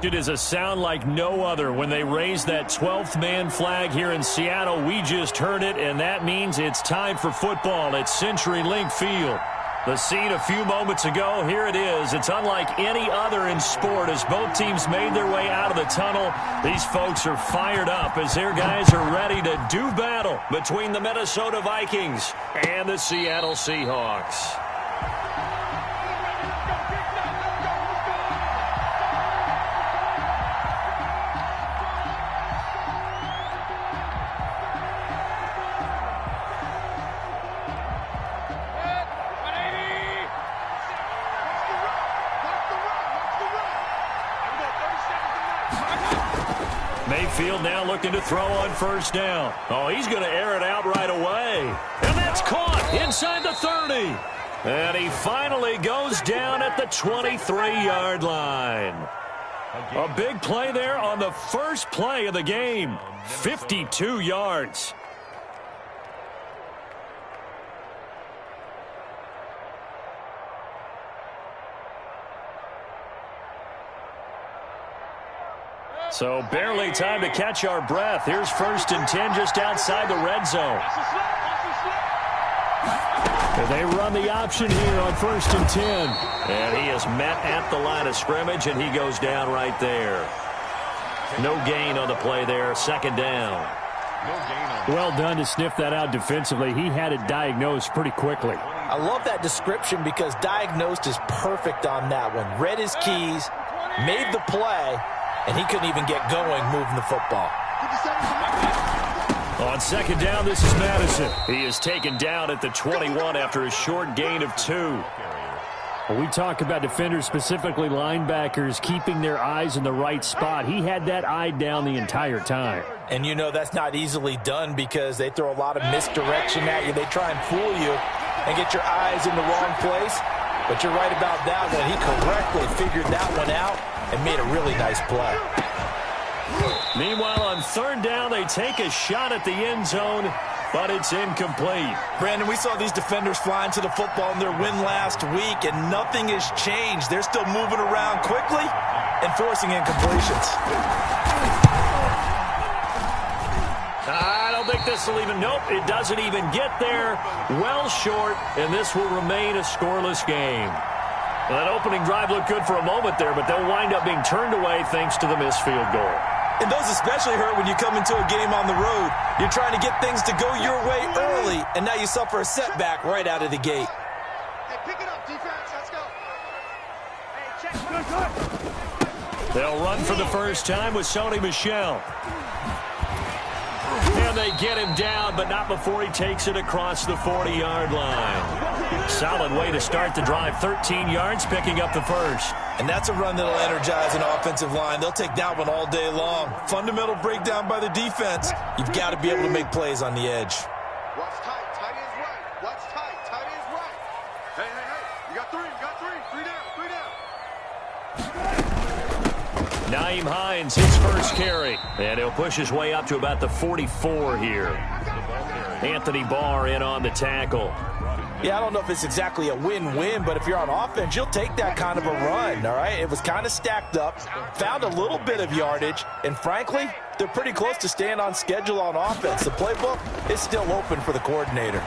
It is a sound like no other when they raise that 12th man flag here in Seattle. We just heard it, and that means it's time for football at CenturyLink Field. The scene a few moments ago, here it is. It's unlike any other in sport as both teams made their way out of the tunnel. These folks are fired up as their guys are ready to do battle between the Minnesota Vikings and the Seattle Seahawks. Mayfield now looking to throw on first down. Oh, he's going to air it out right away. And that's caught inside the 30. And he finally goes down at the 23-yard line. A big play there on the first play of the game. 52 yards. So barely time to catch our breath. Here's 1st and 10 just outside the red zone. And they run the option here on 1st and 10. And he is met at the line of scrimmage, and he goes down right there. No gain on the play there. 2nd down. Well done to sniff that out defensively. He had it diagnosed pretty quickly. I love that description because diagnosed is perfect on that one. Read his keys, made the play, and he couldn't even get going moving the football. On 2nd down, this is Madison. He is taken down at the 21 after a short gain of 2. When we talk about defenders, specifically linebackers, keeping their eyes in the right spot, he had that eye down the entire time. And you know that's not easily done because they throw a lot of misdirection at you. They try and fool you and get your eyes in the wrong place. But you're right about that one. He correctly figured that one out and made a really nice play. Meanwhile, on 3rd down, they take a shot at the end zone, but it's incomplete. Brandon, we saw these defenders flying to the football in their win last week, and nothing has changed. They're still moving around quickly and forcing incompletions. I don't think this will even, nope, it doesn't even get there. Well short, and this will remain a scoreless game. Well, that opening drive looked good for a moment there, but they'll wind up being turned away thanks to the missed field goal. And those especially hurt when you come into a game on the road. You're trying to get things to go your way early, and now you suffer a setback right out of the gate. Hey, pick it up, defense. Let's go. Hey, check. Good. They'll run for the first time with Sony Michel. And they get him down, but not before he takes it across the 40-yard line. Solid way to start the drive. 13 yards, picking up the first. And that's a run that'll energize an offensive line. They'll take that one all day long. Fundamental breakdown by the defense. You've got to be able to make plays on the edge. What's tight? Tight is right. What's tight? Tight is right. Hey, hey, hey. You got 3. You got 3. 3 down. 3 down. Naeem Hines, his first carry. And he'll push his way up to about the 44 here. Anthony Barr in on the tackle. Yeah, I don't know if it's exactly a win-win, but if you're on offense, you'll take that kind of a run, all right? It was kind of stacked up, found a little bit of yardage, and frankly, they're pretty close to staying on schedule on offense. The playbook is still open for the coordinator.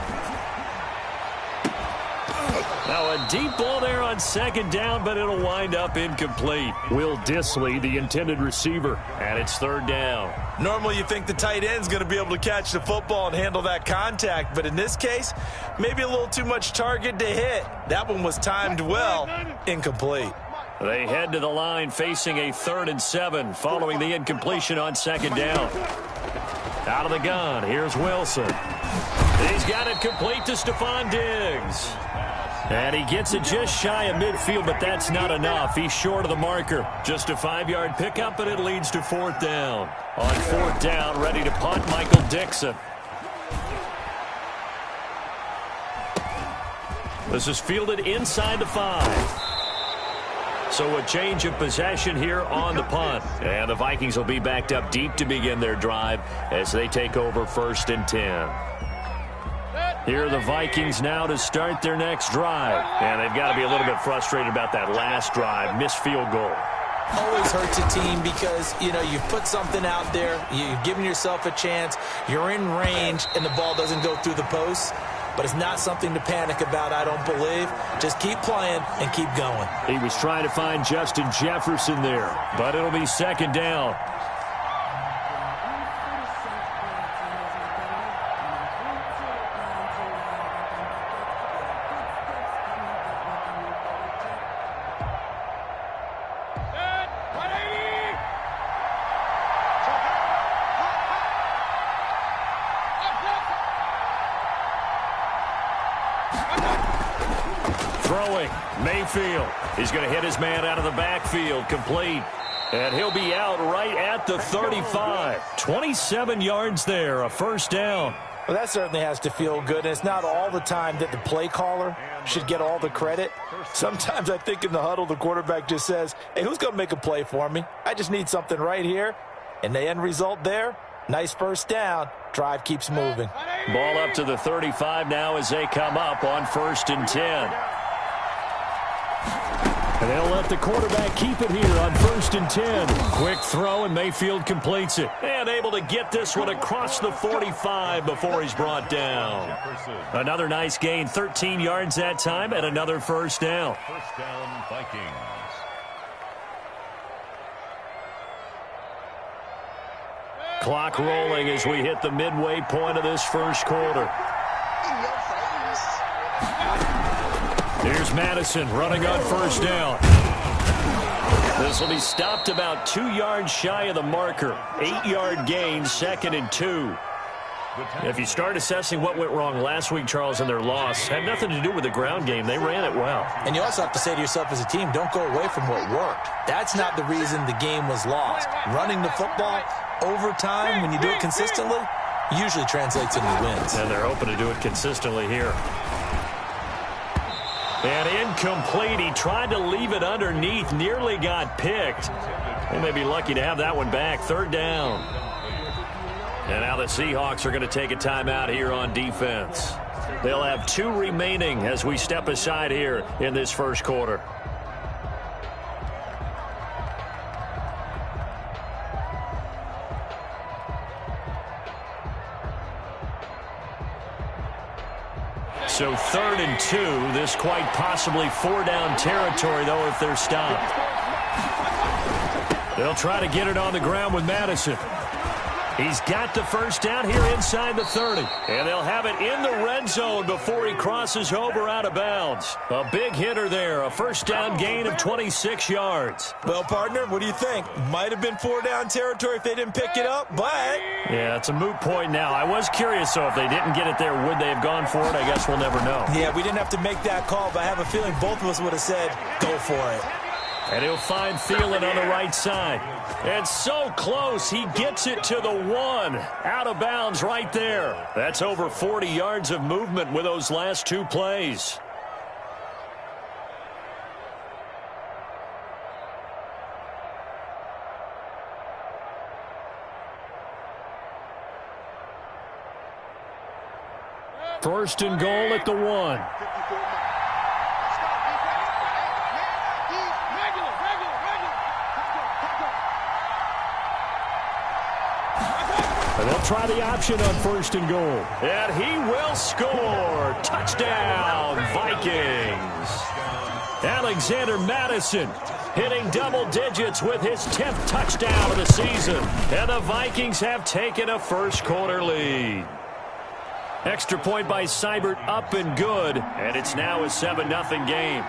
Now a deep ball there on 2nd down, but it'll wind up incomplete. Will Dissly, the intended receiver, and it's 3rd down. Normally you think the tight end's going to be able to catch the football and handle that contact, but in this case, maybe a little too much target to hit. That one was timed well, incomplete. They head to the line facing a 3rd and 7 following the incompletion on 2nd down. Out of the gun, here's Wilson. He's got it complete to Stephon Diggs. And he gets it just shy of midfield, but that's not enough. He's short of the marker. Just a 5-yard pickup, and it leads to 4th down. On 4th down, ready to punt, Michael Dixon. This is fielded inside the 5. So a change of possession here on the punt. And the Vikings will be backed up deep to begin their drive as they take over 1st and 10. Here are the Vikings now to start their next drive. And they've got to be a little bit frustrated about that last drive. Missed field goal. Always hurts a team because, you know, you put something out there, you're giving yourself a chance, you're in range, and the ball doesn't go through the post. But it's not something to panic about, I don't believe. Just keep playing and keep going. He was trying to find Justin Jefferson there, but it'll be second down. Throwing, Mayfield. He's going to hit his man out of the backfield, complete. And he'll be out right at the 35. 27 yards there, a first down. Well, that certainly has to feel good. And it's not all the time that the play caller should get all the credit. Sometimes I think in the huddle, the quarterback just says, hey, who's going to make a play for me? I just need something right here. And the end result there, nice first down. Drive keeps moving. Ball up to the 35 now as they come up on 1st and 10. And they'll let the quarterback keep it here on 1st and 10. Quick throw, and Mayfield completes it. And able to get this one across the 45 before he's brought down. Another nice gain, 13 yards that time, and another first down. First down, Vikings. Clock rolling as we hit the midway point of this first quarter. Here's Madison running on first down. This will be stopped about 2 yards shy of the marker. 8-yard gain, 2nd and 2. If you start assessing what went wrong last week, Charles, in their loss, had nothing to do with the ground game. They ran it well. And you also have to say to yourself as a team, don't go away from what worked. That's not the reason the game was lost. Running the football over time, when you do it consistently, usually translates into wins. And they're hoping to do it consistently here. And incomplete. He tried to leave it underneath, nearly got picked. They may be lucky to have that one back. 3rd down. And now the Seahawks are going to take a timeout here on defense. They'll have 2 remaining as we step aside here in this first quarter. So 3rd and 2. This quite possibly 4-down territory, though, if they're stopped. They'll try to get it on the ground with Madison. He's got the first down here inside the 30. And they'll have it in the red zone before he crosses over out of bounds. A big hitter there. A first down gain of 26 yards. Well, partner, what do you think? Might have been 4-down territory if they didn't pick it up, but... Yeah, it's a moot point now. I was curious, though, if they didn't get it there, would they have gone for it? I guess we'll never know. Yeah, we didn't have to make that call, but I have a feeling both of us would have said, go for it. And he'll find Thielen on the right side. And so close, he gets it to the 1. Out of bounds right there. That's over 40 yards of movement with those last 2 plays. First and goal at the 1. And they'll try the option on 1st and goal. And he will score. Touchdown, Vikings. Alexander Madison hitting double digits with his 10th touchdown of the season. And the Vikings have taken a first quarter lead. Extra point by Seibert, up and good. And it's now a 7-0 game.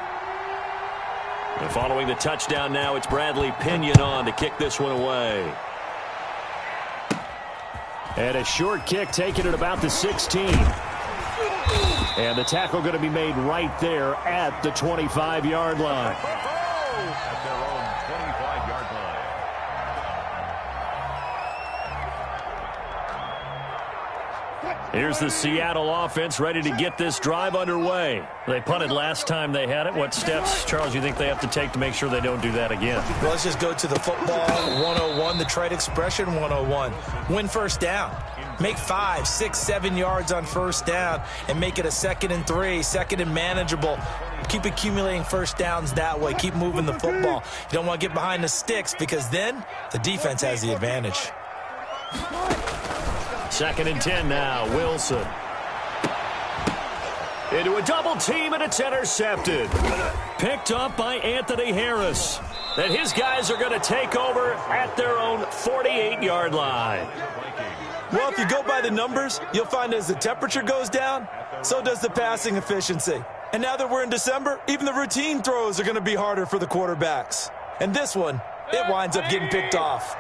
And following the touchdown now, it's Bradley Pinion on to kick this one away. And a short kick taken at about the 16. And the tackle going to be made right there at the 25-yard line. At their own 25-yard line. Here's the Seattle offense ready to get this drive underway. They punted last time they had it. What steps, Charles, you think they have to take to make sure they don't do that again? Well, let's just go to the football 101, the trade expression 101. Win first down. Make 5, 6, 7 yards on first down and make it a 2nd and 3, 2nd and manageable. Keep accumulating first downs that way. Keep moving the football. You don't want to get behind the sticks because then the defense has the advantage. 2nd and 10 now. Wilson. Into a double team, and it's intercepted. Picked up by Anthony Harris. And his guys are going to take over at their own 48-yard line. Well, if you go by the numbers, you'll find as the temperature goes down, so does the passing efficiency. And now that we're in December, even the routine throws are going to be harder for the quarterbacks. And this one, it winds up getting picked off.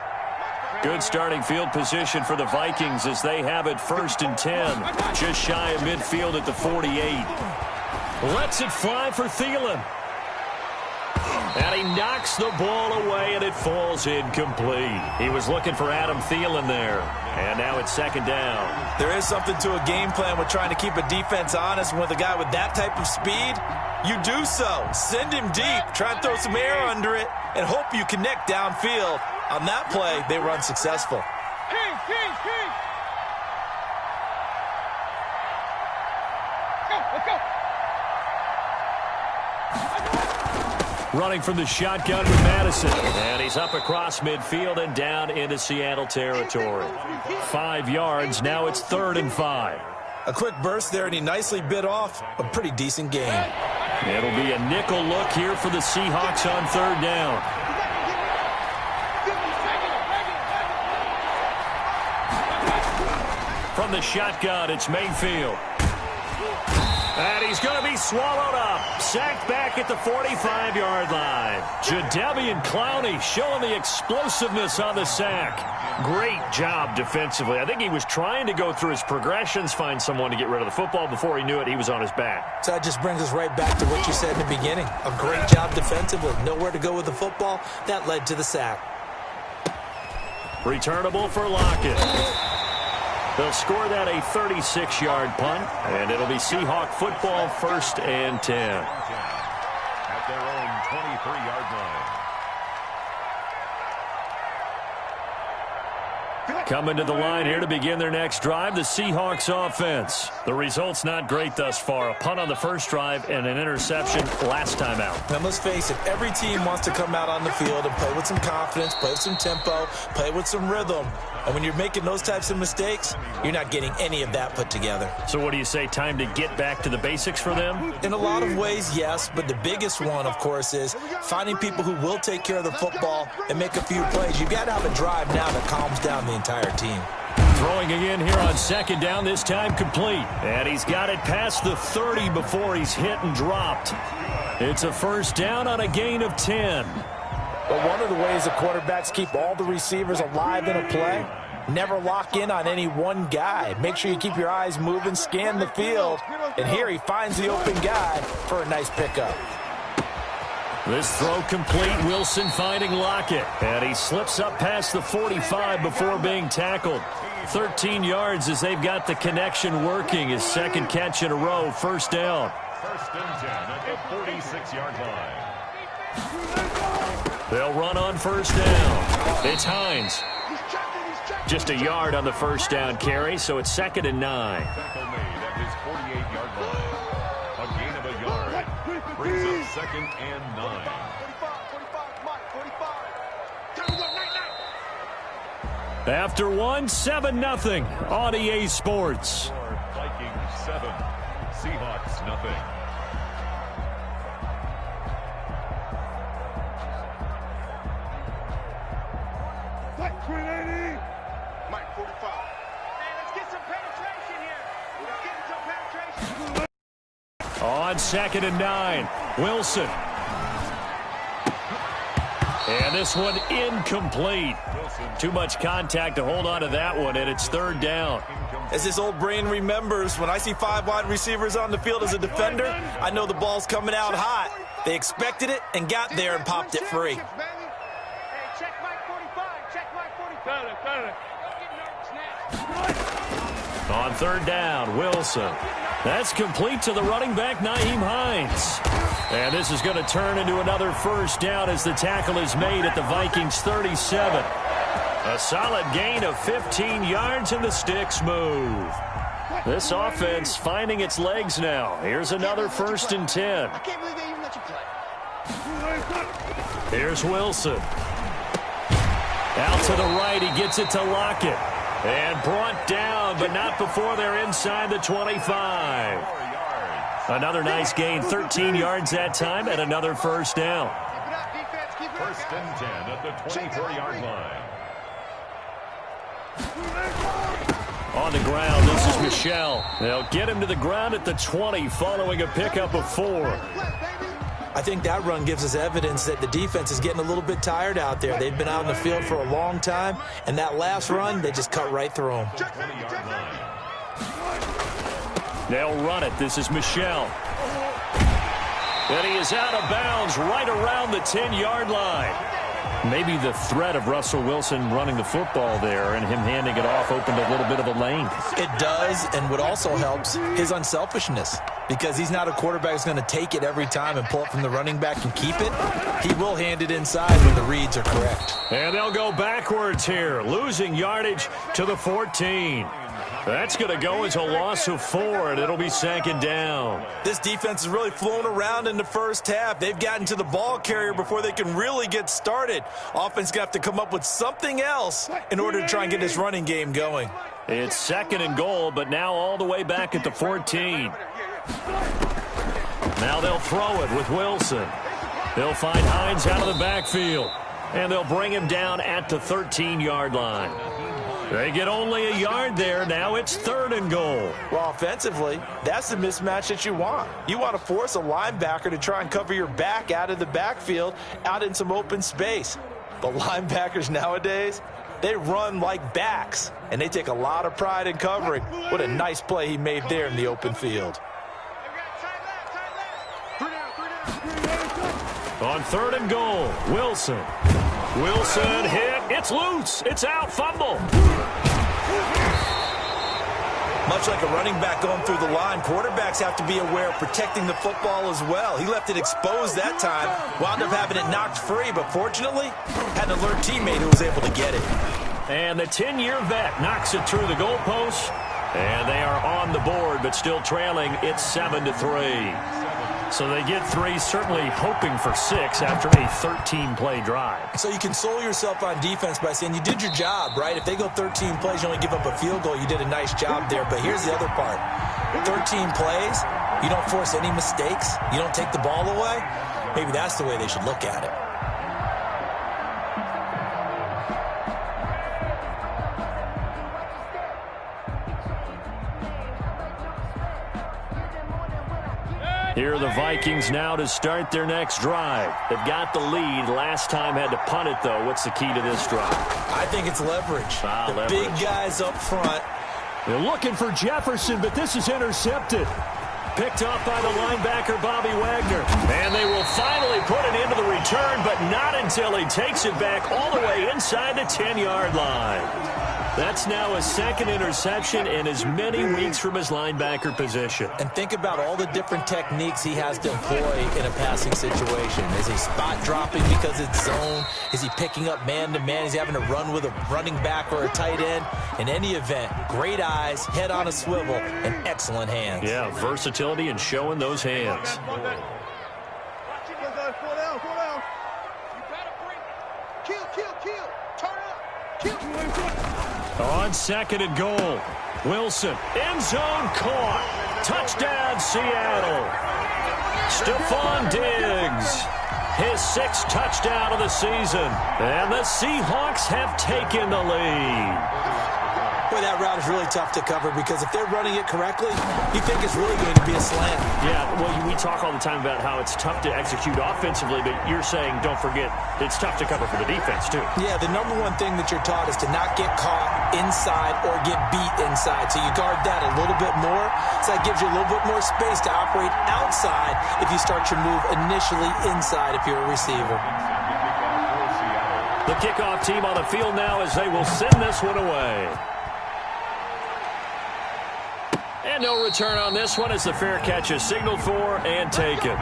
Good starting field position for the Vikings as they have it 1st and 10. Just shy of midfield at the 48. Lets it fly for Thielen. And he knocks the ball away, and it falls incomplete. He was looking for Adam Thielen there. And now it's 2nd down. There is something to a game plan with trying to keep a defense honest. With a guy with that type of speed, you do so. Send him deep, try and throw some air under it, and hope you connect downfield. On that play, they were unsuccessful. Let's go. Running from the shotgun with Madison. And he's up across midfield and down into Seattle territory. 5 yards. Now it's 3rd and 5. A quick burst there, and he nicely bit off a pretty decent gain. It'll be a nickel look here for the Seahawks on 3rd down. From the shotgun, it's Mayfield. And he's going to be swallowed up. Sacked back at the 45-yard line. Jadeveon Clowney showing the explosiveness on the sack. Great job defensively. I think he was trying to go through his progressions, find someone to get rid of the football. Before he knew it, he was on his back. So that just brings us right back to what you said in the beginning. A great job defensively. Nowhere to go with the football. That led to the sack. Returnable for Lockett. They'll score that a 36-yard punt, and it'll be Seahawk football 1st and 10. At their own 23-yard line. Coming to the line here to begin their next drive, the Seahawks offense. The result's not great thus far. A punt on the first drive and an interception last time out. Now, let's face it, every team wants to come out on the field and play with some confidence, play with some tempo, play with some rhythm. And when you're making those types of mistakes, you're not getting any of that put together. So what do you say, time to get back to the basics for them? In a lot of ways, yes, but the biggest one, of course, is finding people who will take care of the football and make a few plays. You've got to have a drive now that calms down the entire team. Throwing again here on 2nd down, this time complete. And he's got it past the 30 before he's hit and dropped. It's a 1st down on a gain of 10. But one of the ways the quarterbacks keep all the receivers alive in a play, never lock in on any one guy. Make sure you keep your eyes moving, scan the field. And here he finds the open guy for a nice pickup. This throw complete. Wilson finding Lockett. And he slips up past the 45 before being tackled. 13 yards as they've got the connection working. His 2nd catch in a row. 1st down. 1st and 10 at the 46-yard line. They'll run on 1st down. It's Hines. Just a yard on the 1st down carry, so it's 2nd and 9. Tackle made at his 48-yard line. A gain of a yard. Brings up 2nd and 9. 45. After 7-0 on EA Sports. Vikings 7, Seahawks nothing. Mike, 45. Hey, let's get some penetration here. We're getting some penetration. On 2nd and 9, Wilson. And this one incomplete. Too much contact to hold on to that one, and it's 3rd down. As this old brain remembers, when I see 5 wide receivers on the field as a defender, I know the ball's coming out hot. They expected it and got there and popped it free. Hey, check Mike 45. Check Mike 45. On 3rd down, Wilson. That's complete to the running back, Nyheim Hines. And this is going to turn into another 1st down as the tackle is made at the Vikings 37. A solid gain of 15 yards and the sticks move. This offense finding its legs now. Here's another 1st and 10. I can't believe they even let you play. Here's Wilson. Out to the right. He gets it to Lockett. And brought down, but not before they're inside the 25. Another nice gain, 13 yards that time, and another 1st down. Keep it up, defense. Keep it up. 1st and 10 at the 24-yard line. On the ground, this is Michel. They'll get him to the ground at the 20 following a pickup of 4. I think that run gives us evidence that the defense is getting a little bit tired out there. They've been out in the field for a long time, and that last run, they just cut right through them. 20-yard line. They'll run it. This is Michel. And he is out of bounds right around the 10-yard line. Maybe the threat of Russell Wilson running the football there and him handing it off opened a little bit of a lane. It does, and what also helps, his unselfishness. Because he's not a quarterback who's going to take it every time and pull it from the running back and keep it. He will hand it inside when the reads are correct. And they'll go backwards here, losing yardage to the 14. That's going to go as a loss of 4, and it'll be 2nd down. This defense has really flown around in the first half. They've gotten to the ball carrier before they can really get started. Offense going to have to come up with something else in order to try and get this running game going. It's 2nd and goal, but now all the way back at the 14. Now they'll throw it with Wilson. They'll find Hines out of the backfield, and they'll bring him down at the 13-yard line. They get only a yard there. Now it's 3rd and goal. Well, offensively, that's the mismatch that you want. You want to force a linebacker to try and cover your back out of the backfield, out in some open space. But linebackers nowadays, they run like backs, and they take a lot of pride in covering. What a nice play he made there in the open field. On 3rd and goal, Wilson. Wilson hit. It's loose. It's out. Fumble. Much like a running back going through the line, quarterbacks have to be aware of protecting the football as well. He left it exposed that time, wound up having it knocked free, but fortunately, had an alert teammate who was able to get it. And the 10-year vet knocks it through the goalpost, and they are on the board, but still trailing. It's 7-3. So they get 3, certainly hoping for 6 after a 13-play drive. So you console yourself on defense by saying you did your job, right? If they go 13 plays, you only give up a field goal, you did a nice job there. But here's the other part. 13 plays, you don't force any mistakes, you don't take the ball away. Maybe that's the way they should look at it. Here are the Vikings now to start their next drive. They've got the lead. Last time had to punt it, though. What's the key to this drive? I think it's leverage. Leverage. Big guys up front. They're looking for Jefferson, but this is intercepted. Picked off by the linebacker, Bobby Wagner. And they will finally put it into the return, but not until he takes it back all the way inside the 10-yard line. That's now a 2nd interception in as many weeks from his linebacker position. And think about all the different techniques he has to employ in a passing situation. Is he spot dropping because it's zone? Is he picking up man-to-man? Is he having to run with a running back or a tight end? In any event, great eyes, head on a swivel, and excellent hands. Yeah, versatility and showing those hands. On 2nd and goal, Wilson, end zone caught. Touchdown, Seattle. Stephon Diggs, his 6th touchdown of the season. And the Seahawks have taken the lead. Boy, that route is really tough to cover because if they're running it correctly, you think it's really going to be a slant. Yeah, well, we talk all the time about how it's tough to execute offensively, but you're saying, don't forget, it's tough to cover for the defense, too. Yeah, the number one thing that you're taught is to not get caught inside or get beat inside. So you guard that a little bit more. So that gives you a little bit more space to operate outside if you start your move initially inside if you're a receiver. The kickoff team on the field now as they will send this one away. And no return on this one as the fair catch is signaled for and taken.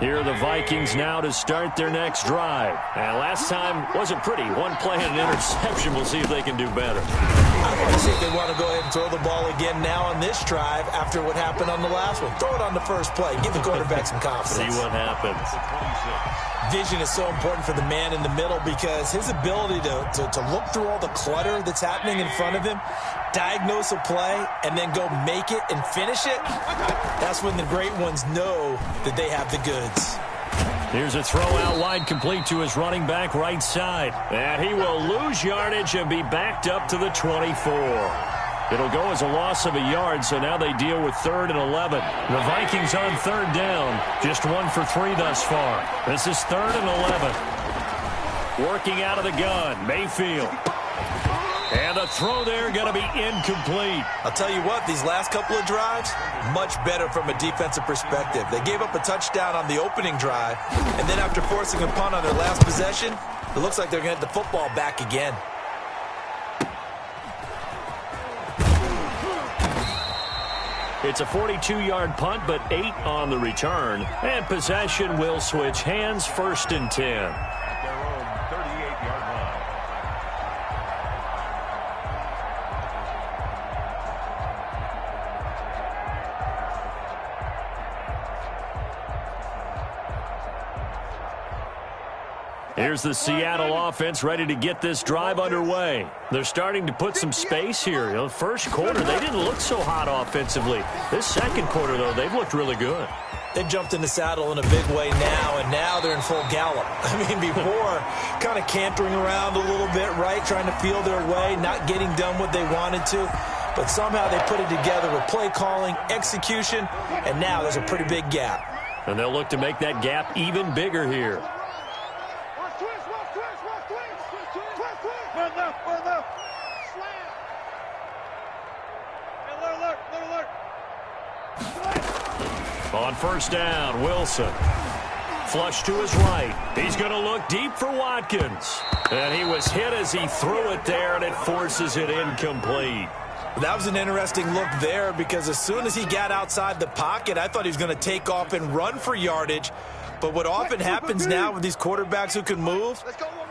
Here are the Vikings now to start their next drive. And last time wasn't pretty. One play and an interception. We'll see if they can do better. I see if they want to go ahead and throw the ball again now on this drive after what happened on the last one. Throw it on the first play. Give the quarterback some confidence. See what happens. Vision is so important for the man in the middle because his ability to look through all the clutter that's happening in front of him, diagnose a play, and then go make it and finish it, that's when the great ones know that they have the goods. Here's a throw out wide, complete to his running back right side. And he will lose yardage and be backed up to the 24. It'll go as a loss of a yard, so now they deal with 3rd and 11. The Vikings on 3rd down, just 1 for 3 thus far. This is 3rd and 11. Working out of the gun, Mayfield. And the throw there going to be incomplete. I'll tell you what, these last couple of drives, much better from a defensive perspective. They gave up a touchdown on the opening drive, and then after forcing a punt on their last possession, it looks like they're going to get the football back again. It's a 42-yard punt, but 8 on the return. And possession will switch hands, 1st and 10. At their own 38-yard line. Here's the Seattle offense ready to get this drive underway. They're starting to put some space here. You know, first quarter, they didn't look so hot offensively. This second quarter, though, they've looked really good. They've jumped in the saddle in a big way now, and now they're in full gallop. I mean, before, kind of cantering around a little bit, right, trying to feel their way, not getting done what they wanted to. But somehow they put it together with play calling, execution, and now there's a pretty big gap. And they'll look to make that gap even bigger here. On 1st down, Wilson. Flush to his right. He's going to look deep for Watkins. And he was hit as he threw it there, and it forces it incomplete. That was an interesting look there because as soon as he got outside the pocket, I thought he was going to take off and run for yardage. But what often happens now with these quarterbacks who can move,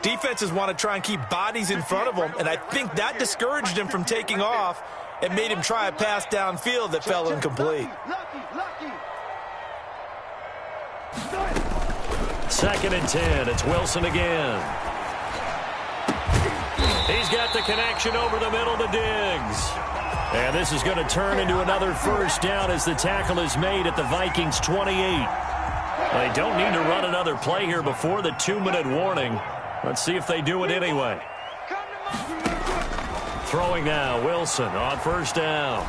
defenses want to try and keep bodies in front of them, and I think that discouraged him from taking off and made him try a pass downfield that fell incomplete. 2nd and 10. It's Wilson again. He's got the connection over the middle to Diggs. And this is going to turn into another 1st down as the tackle is made at the Vikings 28. They don't need to run another play here before the 2-minute warning. Let's see if they do it anyway. Throwing now, Wilson on 1st down.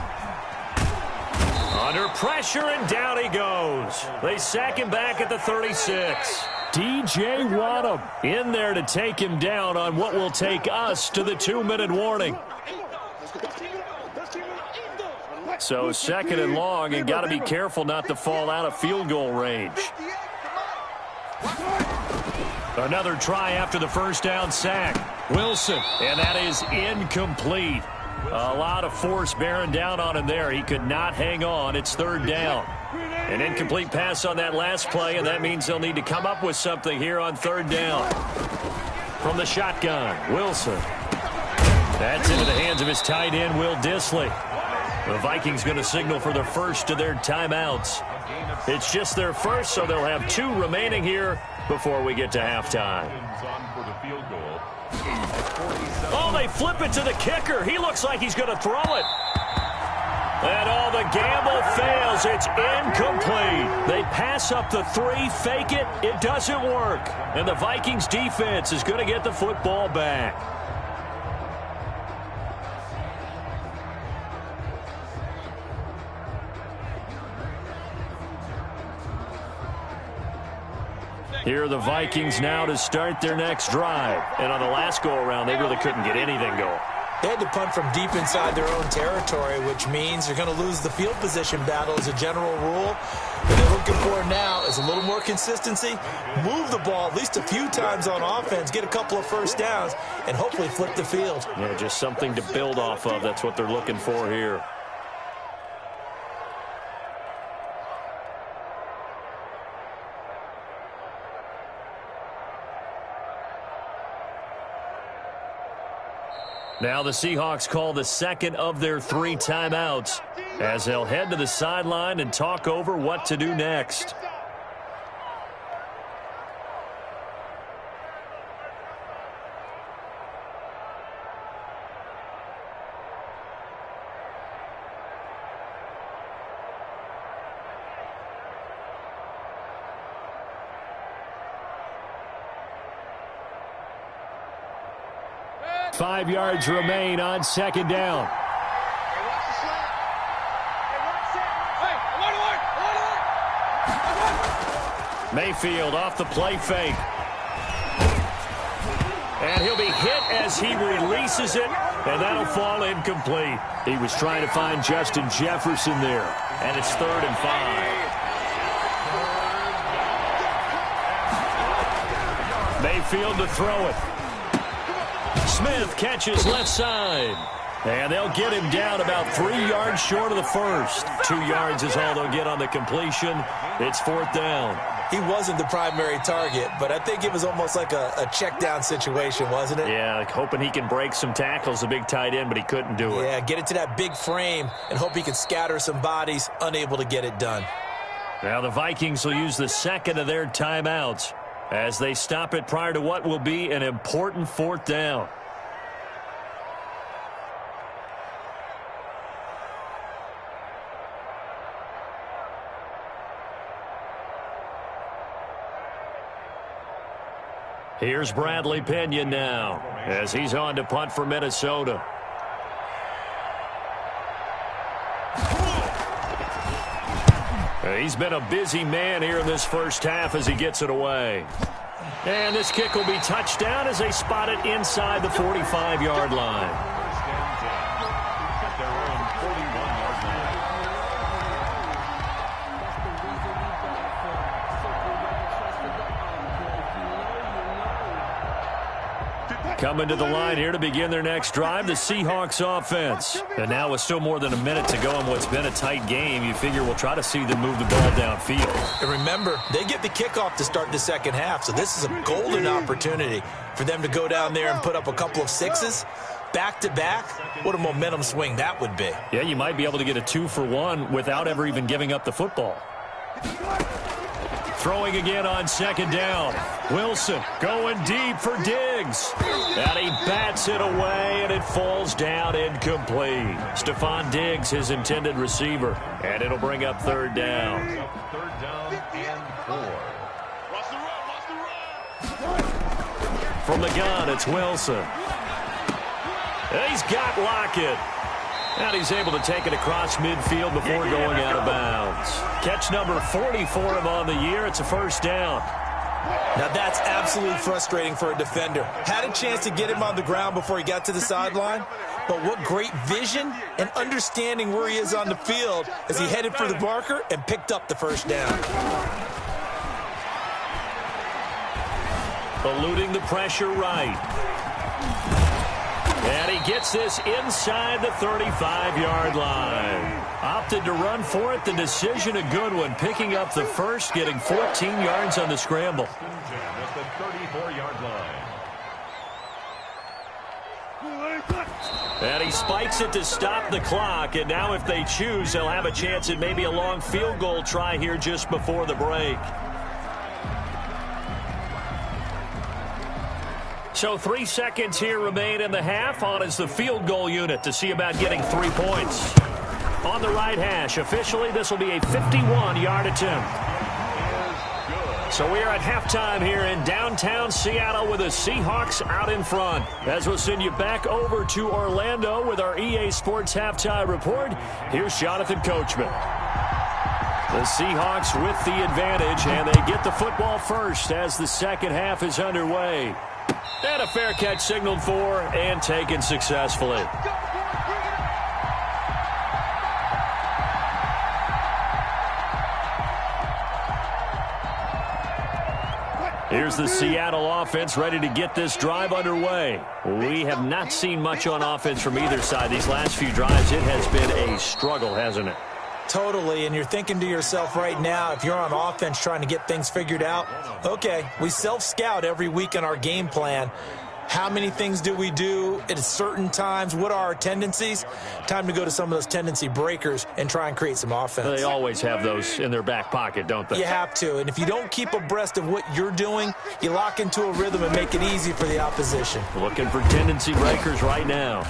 Under pressure, and down he goes. They sack him back at the 36. DJ Waddle in there to take him down on what will take us to the 2-minute warning. So 2nd and long, and got to be careful not to fall out of field goal range. Another try after the 1st down sack. Wilson, and that is incomplete. A lot of force bearing down on him there. He could not hang on. It's 3rd down. An incomplete pass on that last play, and that means they'll need to come up with something here on 3rd down. From the shotgun, Wilson. That's into the hands of his tight end, Will Dissly. The Vikings going to signal for the first of their timeouts. It's just their first, so they'll have 2 remaining here before we get to halftime. Oh, they flip it to the kicker. He looks like he's going to throw it. And all the gamble fails. It's incomplete. They pass up the 3, fake it. It doesn't work. And the Vikings defense is going to get the football back. Here are the Vikings now to start their next drive. And on the last go-around, they really couldn't get anything going. They had to punt from deep inside their own territory, which means they're going to lose the field position battle as a general rule. What they're looking for now is a little more consistency, move the ball at least a few times on offense, get a couple of 1st downs, and hopefully flip the field. Yeah, just something to build off of. That's what they're looking for here. Now the Seahawks call the second of their 3 timeouts as they'll head to the sideline and talk over what to do next. Five yards remain on second down. Mayfield off the play fake. And he'll be hit as he releases it, and that'll fall incomplete. He was trying to find Justin Jefferson there. And it's 3rd and 5. Mayfield to throw it. Smith catches left side. And they'll get him down about 3 yards short of the first. 2 yards is all they'll get on the completion. It's 4th down. He wasn't the primary target, but I think it was almost like a check down situation, wasn't it? Yeah, like hoping he can break some tackles, a big tight end, but he couldn't do it. Yeah, get it to that big frame and hope he can scatter some bodies, unable to get it done. Now the Vikings will use the second of their timeouts as they stop it prior to what will be an important 4th down. Here's Bradley Pinion now as he's on to punt for Minnesota. He's been a busy man here in this first half as he gets it away. And this kick will be touchdown as they spot it inside the 45-yard line. First and 10. At their own 41-yard line. Coming to the line here to begin their next drive, the Seahawks offense. And now with still more than a minute to go in what's been a tight game, you figure we'll try to see them move the ball downfield. And remember, they get the kickoff to start the second half, so this is a golden opportunity for them to go down there and put up a couple of sixes. Back-to-back, what a momentum swing that would be. Yeah, you might be able to get a 2-for-1 without ever even giving up the football. Throwing again on second down. Wilson going deep for Diggs. And he bats it away, and it falls down incomplete. Stephon Diggs, his intended receiver. And it'll bring up 3rd down. 3rd down and 4. From the gun, it's Wilson. And he's got Lockett. And he's able to take it across midfield before going out of bounds. Catch number 40 for him on the year. It's a 1st down. Now that's absolutely frustrating for a defender. Had a chance to get him on the ground before he got to the sideline, but what great vision and understanding where he is on the field as he headed for the marker and picked up the 1st down. Eluding the pressure right. And he gets this inside the 35-yard line. Opted to run for it. The decision a good one. Picking up the first, getting 14 yards on the scramble. At the 34-yard line. And he spikes it to stop the clock. And now if they choose, they'll have a chance at maybe a long field goal try here just before the break. So 3 seconds here remain in the half. On is the field goal unit to see about getting 3 points. On the right hash, officially this will be a 51-yard attempt. So we are at halftime here in downtown Seattle with the Seahawks out in front. As we'll send you back over to Orlando with our EA Sports Halftime Report, here's Jonathan Coachman. The Seahawks with the advantage, and they get the football first as the second half is underway. And a fair catch signaled for and taken successfully. Here's the Seattle offense ready to get this drive underway. We have not seen much on offense from either side. These last few drives, it has been a struggle, hasn't it? Totally, and you're thinking to yourself right now, if you're on offense trying to get things figured out, okay, we self-scout every week in our game plan. How many things do we do at certain times? What are our tendencies? Time to go to some of those tendency breakers and try and create some offense. They always have those in their back pocket, don't they? You have to. And if you don't keep abreast of what you're doing, you lock into a rhythm and make it easy for the opposition. Looking for tendency breakers right now.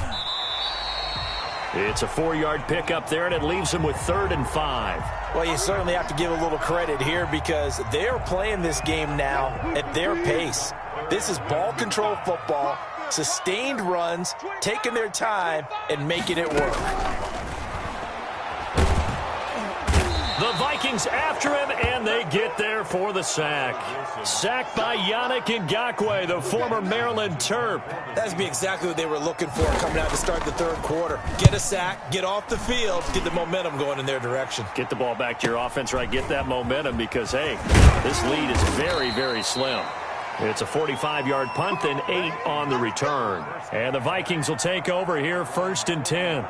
It's a 4-yard pickup there, and it leaves them with 3rd and 5. Well, you certainly have to give a little credit here because they're playing this game now at their pace. This is ball control football, sustained runs, taking their time, and making it work. The Vikings after him, and they get there for the sack. Sacked by Yannick Ngakoue, the former Maryland Terp. That's be exactly what they were looking for coming out to start the 3rd quarter. Get a sack, get off the field, get the momentum going in their direction. Get the ball back to your offense, right? Get that momentum because, hey, this lead is very, very slim. It's a 45-yard punt, then 8 on the return. And the Vikings will take over here 1st and 10.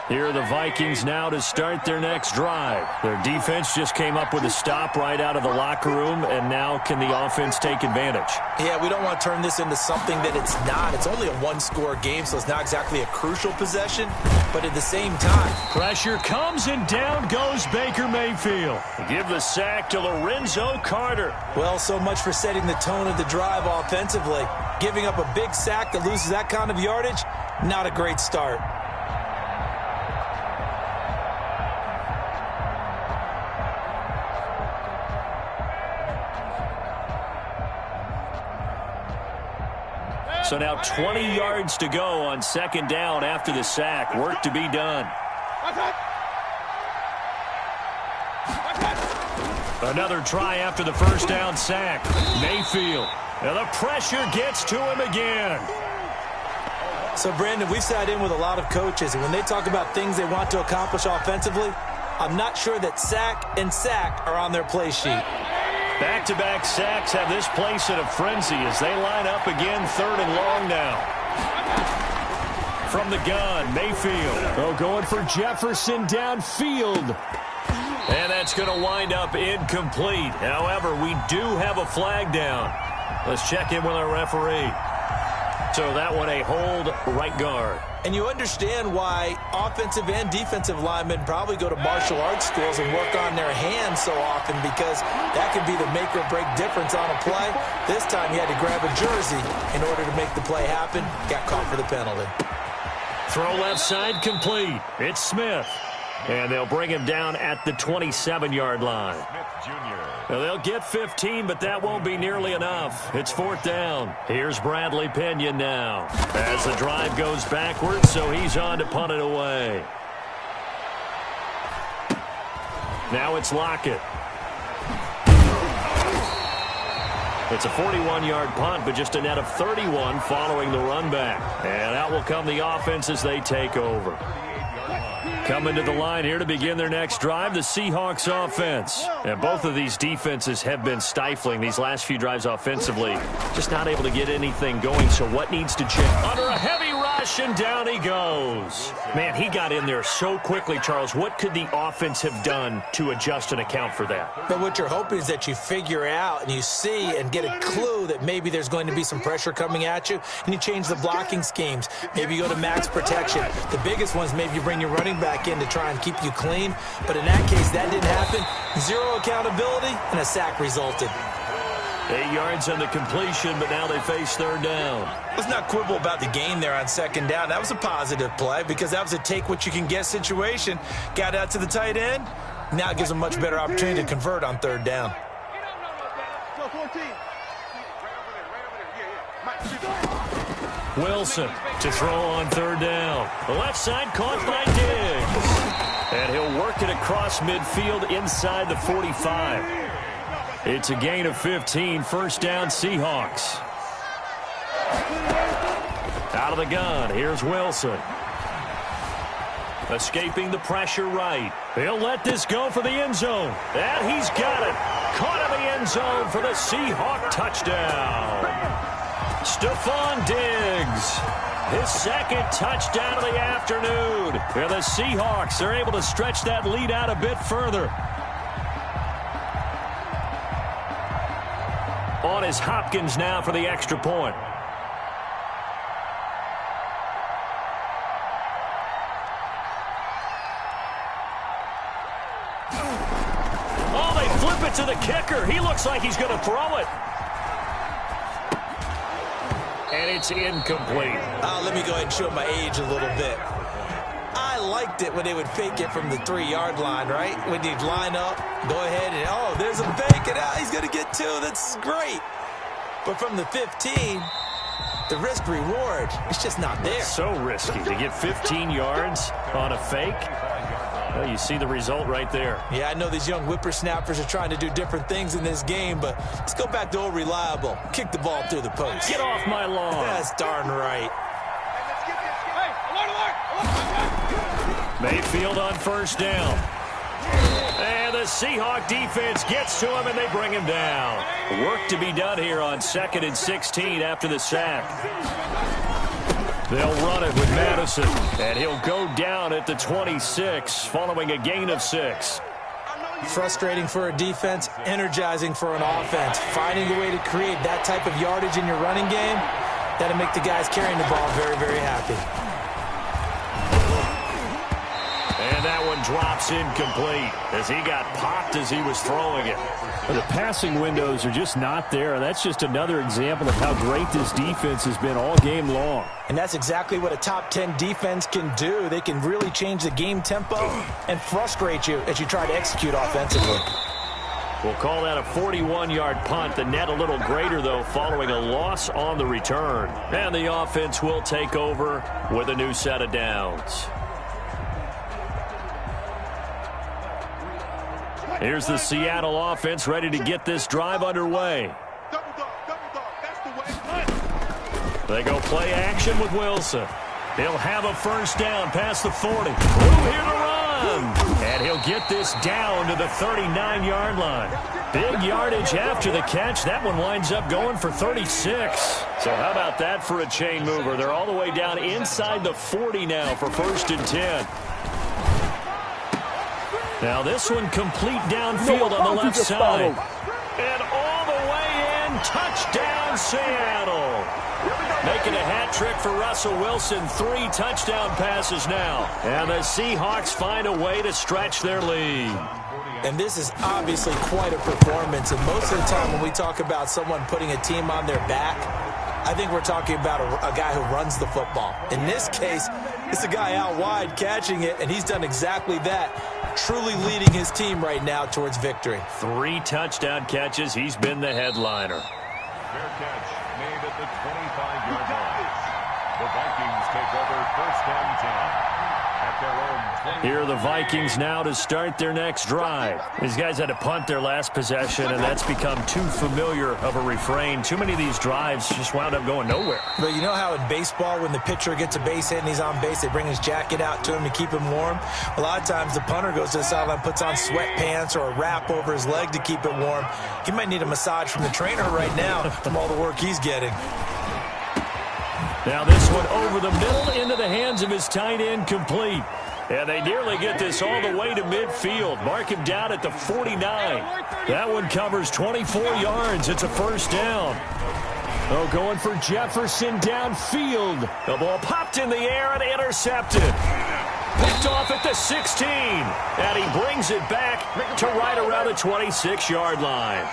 Here are the Vikings now to start their next drive. Their defense just came up with a stop right out of the locker room, and now can the offense take advantage? Yeah, we don't want to turn this into something that it's not. It's only a 1-score game, so it's not exactly a crucial possession, but at the same time. Pressure comes, and down goes Baker Mayfield. Give the sack to Lorenzo Carter. Well, so much for setting the tone of the drive offensively. Giving up a big sack that loses that kind of yardage, not a great start. So now 20 yards to go on 2nd down after the sack. Work to be done. Another try after the 1st down sack. Mayfield. And the pressure gets to him again. So, Brandon, we've sat in with a lot of coaches, and when they talk about things they want to accomplish offensively, I'm not sure that sack and sack are on their play sheet. Back-to-back sacks have this place in a frenzy as they line up again 3rd and long now. From the gun, Mayfield. Oh, going for Jefferson downfield. And that's going to wind up incomplete. However, we do have a flag down. Let's check in with our referee. So that one a hold right guard. And you understand why offensive and defensive linemen probably go to martial arts schools and work on their hands so often because that can be the make or break difference on a play. This time he had to grab a jersey in order to make the play happen. Got caught for the penalty. Throw left side complete. It's Smith. And they'll bring him down at the 27-yard line. Now they'll get 15, but that won't be nearly enough. It's 4th down. Here's Bradley Pinion now. As the drive goes backwards, so he's on to punt it away. Now it's Lockett. It's a 41-yard punt, but just a net of 31 following the run back. And out will come the offense as they take over. Coming to the line here to begin their next drive, the Seahawks offense. And both of these defenses have been stifling these last few drives offensively. Just not able to get anything going, so what needs to change? Under a heavy rush, and down he goes. Man, he got in there so quickly, Charles. What could the offense have done to adjust and account for that? But what you're hoping is that you figure out and you see and get a clue that maybe there's going to be some pressure coming at you, and you change the blocking schemes. Maybe you go to max protection. The biggest ones, maybe you bring your running back in to try and keep you clean. But in that case, that didn't happen. 0 accountability, and a sack resulted. 8 yards on the completion, but now they face 3rd down. Let's not quibble about the gain there on 2nd down. That was a positive play because that was a take-what-you-can-get situation. Got out to the tight end. Now it gives them a much better opportunity to convert on 3rd down. Wilson to throw on 3rd down. The left side caught by Diggs. And he'll work it across midfield inside the 45. It's a gain of 15, 1st down Seahawks. Out of the gun, here's Wilson. Escaping the pressure right. He'll let this go for the end zone. And he's got it. Caught in the end zone for the Seahawk touchdown. Stephon Diggs. His 2nd touchdown of the afternoon. And the Seahawks are able to stretch that lead out a bit further. on is Hopkins now for the extra point. Oh, they flip it to the kicker. He looks like he's going to throw it. And it's incomplete. Let me go ahead and show my age a little bit. I liked it when they would fake it from the 3-yard line, right? When you'd line up, go ahead and, oh, there's a fake, and he's going to get 2. That's great. But from the 15, the risk-reward, it's just not there. So risky to get 15 yards on a fake. Well, you see the result right there. Yeah, I know these young whippersnappers are trying to do different things in this game, but let's go back to old reliable. Kick the ball through the post. Get off my lawn. That's darn right. Mayfield on first down. And the Seahawk defense gets to him, and they bring him down. Work to be done here on 2nd and 16 after the sack. They'll run it with Madison, and he'll go down at the 26 following a gain of 6. Frustrating for a defense, energizing for an offense. Finding a way to create that type of yardage in your running game, that'll make the guys carrying the ball very, very happy. And that one drops incomplete as he got popped as he was throwing it. The passing windows are just not there, and that's just another example of how great this defense has been all game long. And that's exactly what a top 10 defense can do. They can really change the game tempo and frustrate you as you try to execute offensively. We'll call that a 41-yard punt. The net a little greater, though, following a loss on the return. And the offense will take over with a new set of downs. Here's the Seattle offense ready to get this drive underway. They go play action with Wilson. He'll have a first down past the 40. Room here to run. And he'll get this down to the 39-yard line. Big yardage after the catch. That one winds up going for 36. So how about that for a chain mover? They're all the way down inside the 40 now for 1st and 10. Now this one complete downfield on the left side. And all the way in, touchdown Seattle. Making a hat trick for Russell Wilson. 3 touchdown passes now. And the Seahawks find a way to stretch their lead. And this is obviously quite a performance. And most of the time when we talk about someone putting a team on their back, I think we're talking about a guy who runs the football. In this case, it's a guy out wide catching it, and he's done exactly that, truly leading his team right now towards victory. 3 touchdown catches. He's been the headliner. Fair catch made at the 25-yard line. The Vikings take over 1st and 10 at their own 20. Here are the Vikings now to start their next drive. These guys had to punt their last possession, and that's become too familiar of a refrain. Too many of these drives just wound up going nowhere. But you know how in baseball, when the pitcher gets a base hit and he's on base, they bring his jacket out to him to keep him warm? A lot of times the punter goes to the sideline, puts on sweatpants or a wrap over his leg to keep it warm. He might need a massage from the trainer right now from all the work he's getting. Now this one over the middle into the hands of his tight end, complete. And they nearly get this all the way to midfield. Mark him down at the 49. That one covers 24 yards. It's a first down. Oh, going for Jefferson downfield. The ball popped in the air and intercepted. Picked off at the 16. And he brings it back to right around the 26-yard line.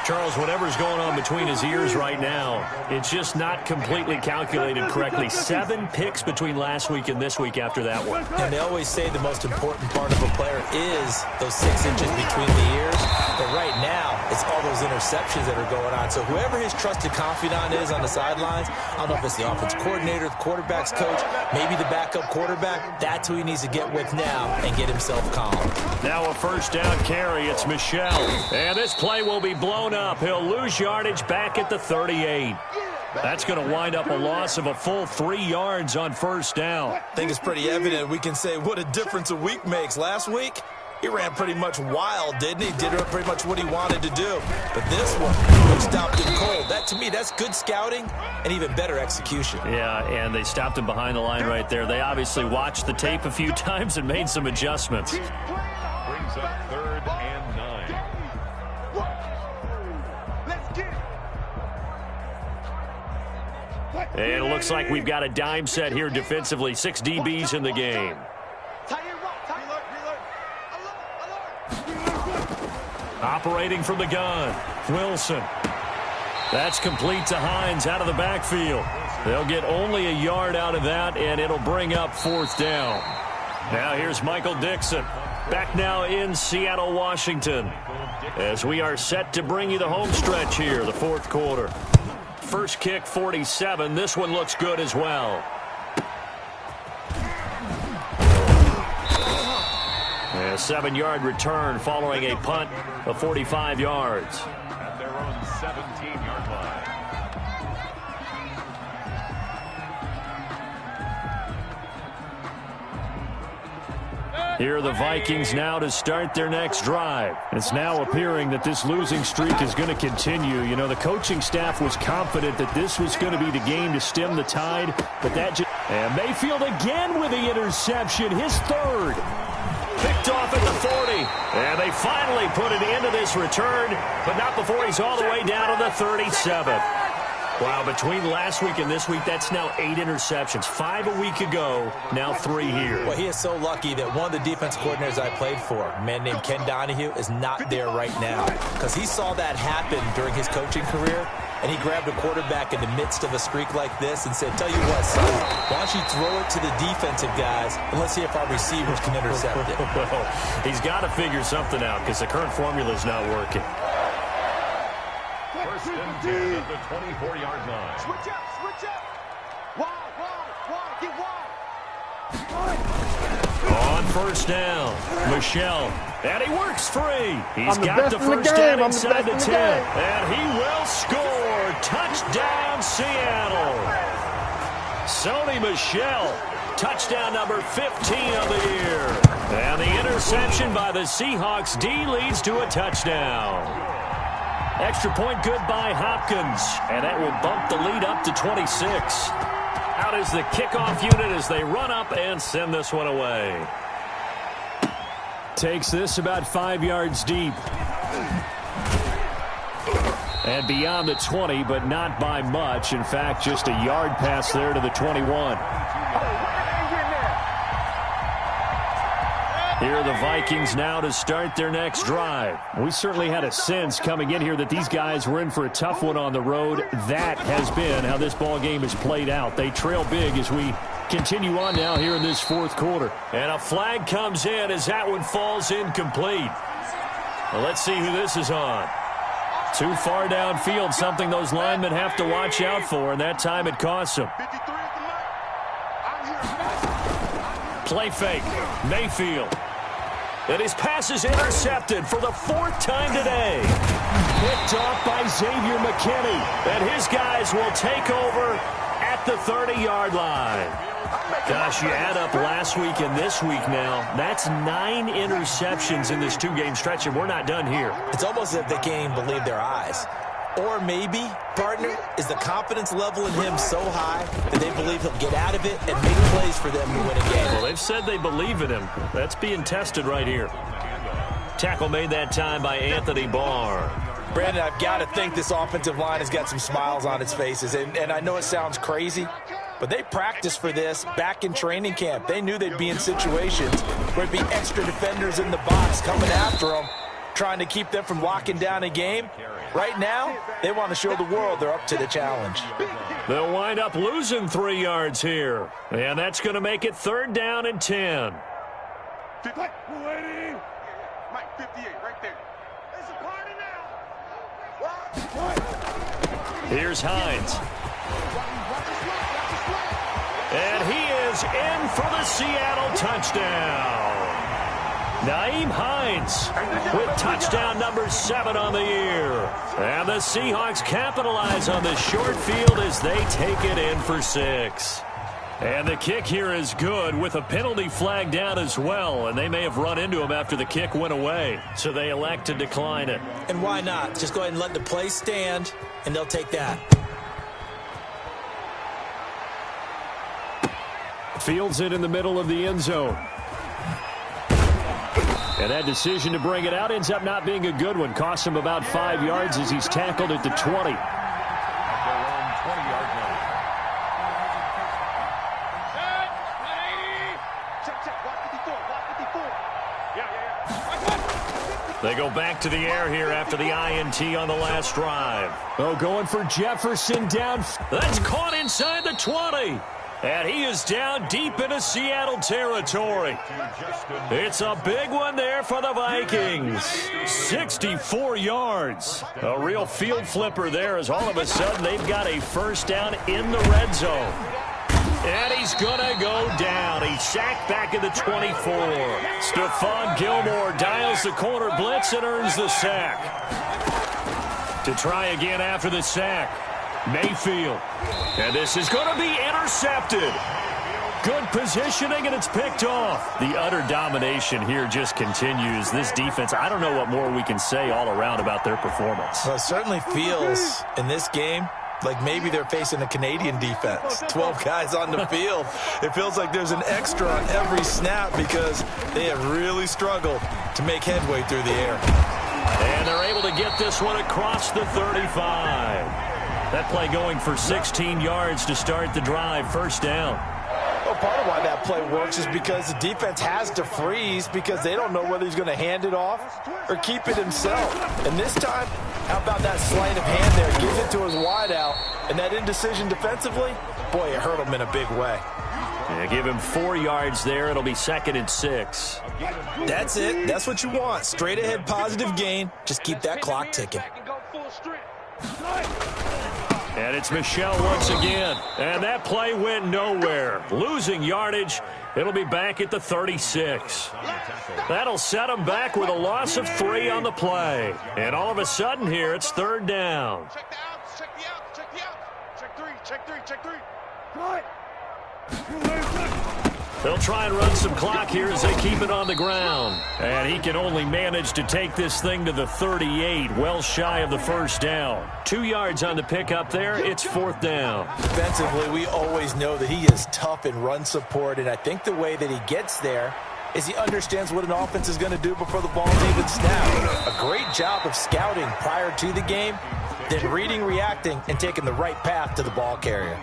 Charles, whatever's going on between his ears right now, it's just not completely calculated correctly. 7 picks between last week and this week after that one. And they always say the most important part of a player is those 6 inches between the ears. But right now, it's all those interceptions that are going on. So whoever his trusted confidant is on the sidelines, I don't know if it's the offense coordinator, the quarterback's coach, maybe the backup quarterback, that's who he needs to get with now and get himself calm. Now a first down carry. It's Michel. And this play will be blown up. He'll lose yardage back at the 38. That's going to wind up a loss of a full 3 yards on first down. I think it's pretty evident. We can say what a difference a week makes. Last week, he ran pretty much wild, didn't he? Did pretty much what he wanted to do. But this one, he stopped him cold. That, to me, that's good scouting and even better execution. Yeah, and they stopped him behind the line right there. They obviously watched the tape a few times and made some adjustments. Brings up 3rd and 9. And it looks like we've got a dime set here defensively. 6 DBs in the game. Operating from the gun, Wilson. That's complete to Hines out of the backfield. They'll get only a yard out of that, and it'll bring up 4th down. Now here's Michael Dixon. Back now in Seattle, Washington, as we are set to bring you the home stretch here, the 4th quarter. First kick, 47. This one looks good as well. A 7-yard return following a punt of 45 yards. At their own 17-yard line. Here are the Vikings now to start their next drive. It's now appearing that this losing streak is going to continue. You know, the coaching staff was confident that this was going to be the game to stem the tide, but that just... And Mayfield again with the interception, his 3rd. Picked off at the 40. And they finally put an end to this return, but not before he's all the way down to the 37. Wow, between last week and this week, that's now 8 interceptions. 5 a week ago, now 3 here. Well, he is so lucky that one of the defense coordinators I played for, a man named Ken Donahue, is not there right now. Because he saw that happen during his coaching career, and he grabbed a quarterback in the midst of a streak like this and said, tell you what, son, why don't you throw it to the defensive guys, and let's see if our receivers can intercept it. Well, he's got to figure something out because the current formula is not working. First and 10 at the 24-yard line. Switch up, switch up. Wide, get wide. On first down, Michelle. And he works free. He's got the first down inside the 10. And he will score. Touchdown, Seattle. Sony Michel. Touchdown number 15 of the year. And the interception by the Seahawks D leads to a touchdown. Extra point good by Hopkins. And that will bump the lead up to 26. Out is the kickoff unit as they run up and send this one away. Takes this about 5 yards deep. And beyond the 20, but not by much. In fact, just a yard pass there to the 21. Here are the Vikings now to start their next drive. We certainly had a sense coming in here that these guys were in for a tough one on the road. That has been how this ball game has played out. They trail big as we continue on now here in this 4th quarter. And a flag comes in as that one falls incomplete. Well, let's see who this is on. Too far downfield, something those linemen have to watch out for, and that time it costs them. Play fake. Mayfield. And his pass is intercepted for the 4th time today. Picked off by Xavier McKinney. And his guys will take over at the 30-yard line. Gosh, you add up last week and this week now. That's 9 interceptions in this 2-game stretch, and we're not done here. It's almost as if they can't even believe their eyes. Or maybe, partner, is the confidence level in him so high that they believe he'll get out of it and make plays for them to win a game. Well, they've said they believe in him. That's being tested right here. Tackle made that time by Anthony Barr. Brandon, I've got to think this offensive line has got some smiles on its faces. And I know it sounds crazy, but they practiced for this back in training camp. They knew they'd be in situations where there'd be extra defenders in the box coming after them, trying to keep them from locking down a game. Right now, they want to show the world they're up to the challenge. They'll wind up losing 3 yards here. And that's going to make it 3rd down and 10. Mike, 58, right there. It's a party now. Here's Hines. And he is in for the Seattle touchdown. Nyheim Hines with touchdown number 7 on the year. And the Seahawks capitalize on this short field as they take it in for 6. And the kick here is good with a penalty flag down as well. And they may have run into him after the kick went away. So they elect to decline it. And why not? Just go ahead and let the play stand, and they'll take that. Fields it in the middle of the end zone. And that decision to bring it out ends up not being a good one. Costs him about 5 yards as he's tackled at the 20. They go back to the air here after the INT on the last drive. Oh, going for Jefferson down. That's caught inside the 20. And he is down deep into Seattle territory. It's a big one there for the Vikings. 64 yards. A real field flipper there as all of a sudden they've got a first down in the red zone. And he's going to go down. He's sacked back at the 24. Stephon Gilmore dials the corner blitz and earns the sack. To try again after the sack, Mayfield. And this is going to be intercepted. Good positioning, and it's picked off. The utter domination here just continues. This defense, I don't know what more we can say all around about their performance. Well, it certainly feels in this game like maybe they're facing a Canadian defense. 12 guys on the field. It feels like there's an extra on every snap because they have really struggled to make headway through the air. And they're able to get this one across the 35. That play going for 16 yards to start the drive. First down. Well, part of why that play works is because the defense has to freeze because they don't know whether he's going to hand it off or keep it himself. And this time, how about that sleight of hand there? Gives it to his wideout. And that indecision defensively, boy, it hurt him in a big way. Yeah, give him 4 yards there. It'll be 2nd and 6. That's it. That's what you want. Straight ahead positive gain. Just keep that clock ticking. And it's Michel once again. And that play went nowhere. Losing yardage. It'll be back at the 36. That'll set them back with a loss of 3 on the play. And all of a sudden here, it's 3rd down. Check the outs, check the outs, check the outs. Check 3, check 3, check 3. Right. They'll try and run some clock here as they keep it on the ground. And he can only manage to take this thing to the 38, well shy of the first down. 2 yards on the pickup there. It's 4th down. Defensively, we always know that he is tough in run support, and I think the way that he gets there is he understands what an offense is going to do before the ball's even snapped. A great job of scouting prior to the game, then reading, reacting, and taking the right path to the ball carrier.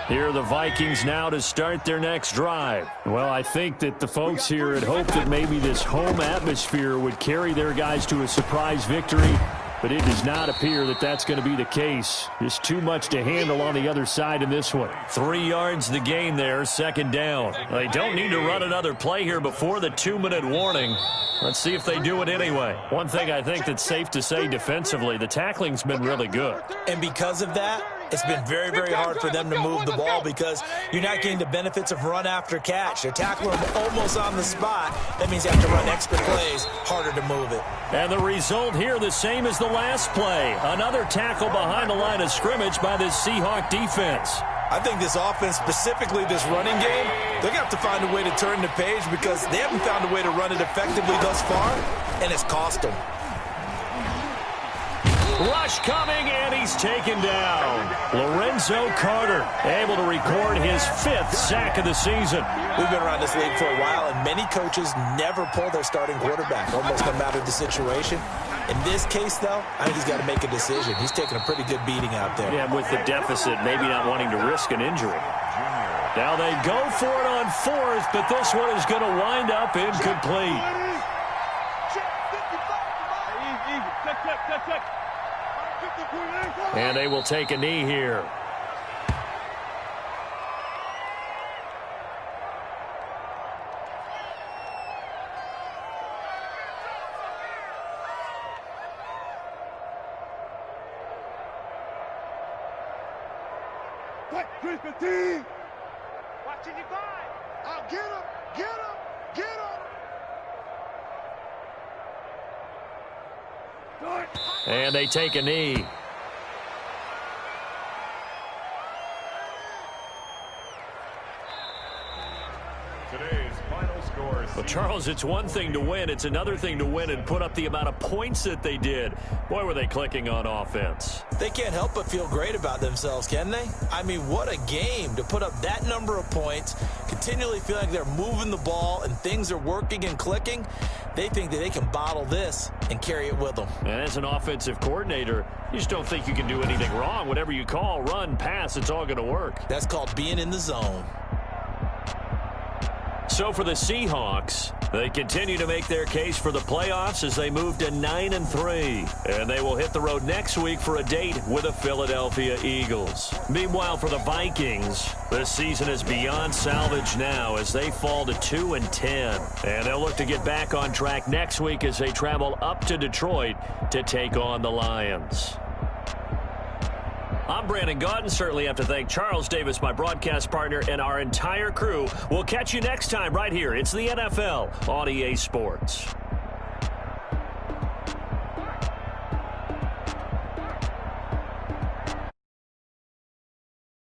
Here are the Vikings now to start their next drive. Well, I think that the folks here had hoped that maybe this home atmosphere would carry their guys to a surprise victory, but it does not appear that that's going to be the case. Just too much to handle on the other side in this one. 3 yards the gain there, 2nd down. They don't need to run another play here before the 2-minute warning. Let's see if they do it anyway. One thing I think that's safe to say defensively, the tackling's been really good. And because of that, it's been very, very hard for them to move the ball because you're not getting the benefits of run after catch. They're tackling them almost on the spot. That means you have to run extra plays, harder to move it. And the result here the same as the last play. Another tackle behind the line of scrimmage by this Seahawk defense. I think this offense, specifically this running game, they're going to have to find a way to turn the page because they haven't found a way to run it effectively thus far, and it's cost them. Rush coming, and he's taken down. Lorenzo Carter able to record his 5th sack of the season. We've been around this league for a while, and many coaches never pull their starting quarterback, almost no matter the situation. In this case, though, I think he's got to make a decision. He's taking a pretty good beating out there. Yeah, with the deficit, maybe not wanting to risk an injury. Now they go for it on 4th, but this one is going to wind up incomplete. And they will take a knee here. Watching you guy. I'll get him, get him, get him. And they take a knee. Today's final score. Well, Charles, it's one thing to win. It's another thing to win and put up the amount of points that they did. Boy, were they clicking on offense. They can't help but feel great about themselves, can they? I mean, what a game to put up that number of points, continually feel like they're moving the ball and things are working and clicking. They think that they can bottle this and carry it with them. And as an offensive coordinator, you just don't think you can do anything wrong. Whatever you call, run, pass, it's all going to work. That's called being in the zone. So for the Seahawks, they continue to make their case for the playoffs as they move to 9-3. And they will hit the road next week for a date with the Philadelphia Eagles. Meanwhile, for the Vikings, this season is beyond salvage now as they fall to 2-10. And they'll look to get back on track next week as they travel up to Detroit to take on the Lions. I'm Brandon Gaudin. Certainly have to thank Charles Davis, my broadcast partner, and our entire crew. We'll catch you next time right here. It's the NFL on EA Sports.